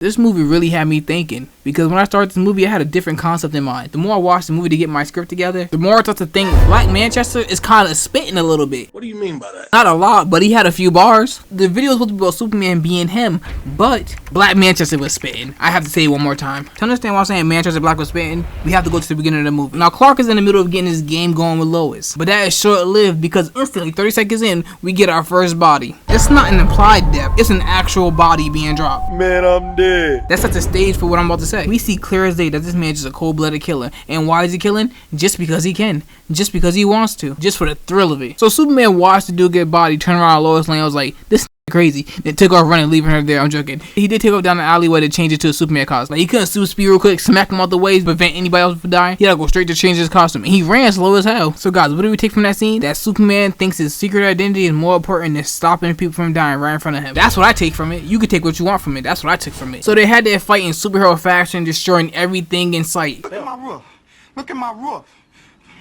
This movie really had me thinking, because when I started this movie, I had a different concept in mind. The more I watched the movie to get my script together, the more I started to think Black Manchester is kind of spitting a little bit. What do you mean by that? Not a lot, but he had a few bars. The video was supposed to be about Superman being him, but Black Manchester was spitting. I have to say it one more time. To understand why I'm saying Manchester Black was spitting, we have to go to the beginning of the movie. Now, Clark is in the middle of getting his game going with Lois, but that is short-lived because instantly, 30 seconds in, we get our first body. It's not an implied death, it's an actual body being dropped. Man, I'm dead. That sets the stage for what I'm about to say. We see clear as day that this man is just a cold-blooded killer. And why is he killing? Just because he can. Just because he wants to. Just for the thrill of it. So Superman watched the dude get body, turn around Lois Lane. I was like, this crazy. Then took off running, leaving her there. I'm joking. He did take off down the alleyway to change it to a Superman costume. Like, he couldn't super speed real quick, smack him out the way to prevent anybody else from dying. He had to go straight to change his costume. And he ran slow as hell. So guys, what do we take from that scene? That Superman thinks his secret identity is more important than stopping people from dying right in front of him. That's what I take from it. You can take what you want from it. That's what I took from it. So they had their fight in superhero fashion, destroying everything in sight. Look at my roof. Look at my roof.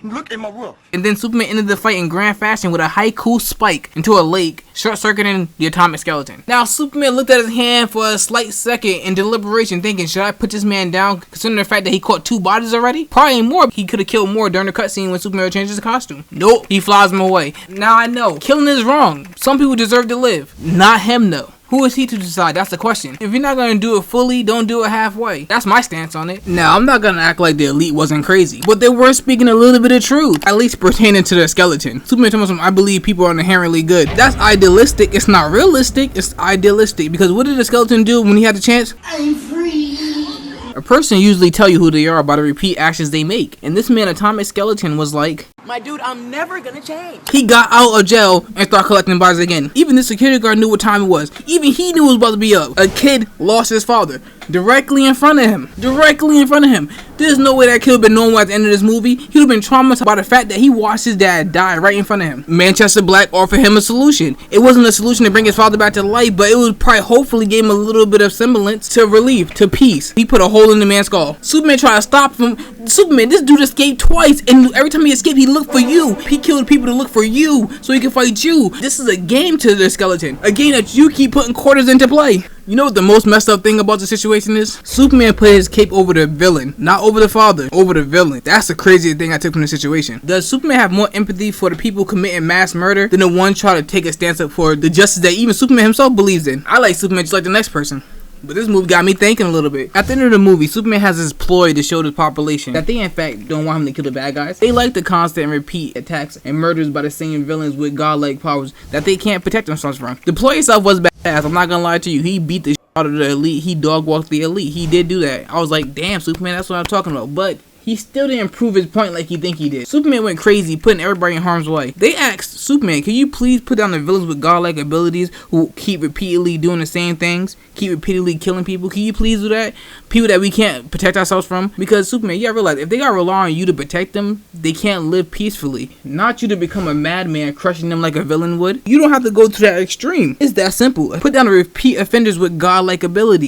Look at my roof. And then Superman ended the fight in grand fashion with a haiku spike into a lake, short-circuiting the atomic skeleton. Now, Superman looked at his hand for a slight second in deliberation, thinking, should I put this man down, considering the fact that he caught 2 bodies already? Probably more. He could have killed more during the cutscene when Superman changed his costume. Nope. He flies him away. Now, I know, killing is wrong. Some people deserve to live. Not him, though. Who is he to decide? That's the question. If you're not going to do it fully, don't do it halfway. That's my stance on it. Now, I'm not going to act like the Elite wasn't crazy, but they were speaking a little bit of truth, at least pertaining to their skeleton. Superman told me, I believe people are inherently good. That's idealistic. It's not realistic. It's idealistic. Because what did the skeleton do when he had the chance? I'm free. A person usually tell you who they are by the repeat actions they make. And this man, Atomic Skeleton, was like, My dude, I'm never gonna change. he got out of jail and started collecting bodies again. Even the security guard knew what time it was. Even he knew it was about to be up. A kid lost his father. Directly in front of him. Directly in front of him. There's no way that kid would have been normal at the end of this movie. He would have been traumatized by the fact that he watched his dad die right in front of him. Manchester Black offered him a solution. It wasn't a solution to bring his father back to life, but it was probably hopefully gave him a little bit of semblance to relief, to peace. He put a hole in the man's skull. Superman tried to stop him. Superman, this dude escaped twice, and every time he escaped, he looked for you. He killed people to look for you, so he could fight you. This is a game to the skeleton. A game that you keep putting quarters into play. You know what the most messed up thing about the situation is? Superman put his cape over the villain, not over the father, over the villain. That's the craziest thing I took from the situation. Does Superman have more empathy for the people committing mass murder than the one trying to take a stance up for the justice that even Superman himself believes in? I like Superman just like the next person. But this movie got me thinking a little bit. At the end of the movie, Superman has this ploy to show the population that they in fact don't want him to kill the bad guys. They like the constant and repeat attacks and murders by the same villains with godlike powers that they can't protect themselves from. The ploy itself was badass, I'm not gonna lie to you. He beat the shit out of the Elite. He dog walked the Elite. He did do that. I was like, damn, Superman, that's what I'm talking about. But he still didn't prove his point like he think he did. Superman went crazy, putting everybody in harm's way. They asked Superman, can you please put down the villains with godlike abilities who keep repeatedly doing the same things, keep repeatedly killing people? Can you please do that? People that we can't protect ourselves from? Because Superman, you gotta realize, if they gotta rely on you to protect them, they can't live peacefully. Not you to become a madman crushing them like a villain would. You don't have to go to that extreme. It's that simple. Put down the repeat offenders with godlike abilities.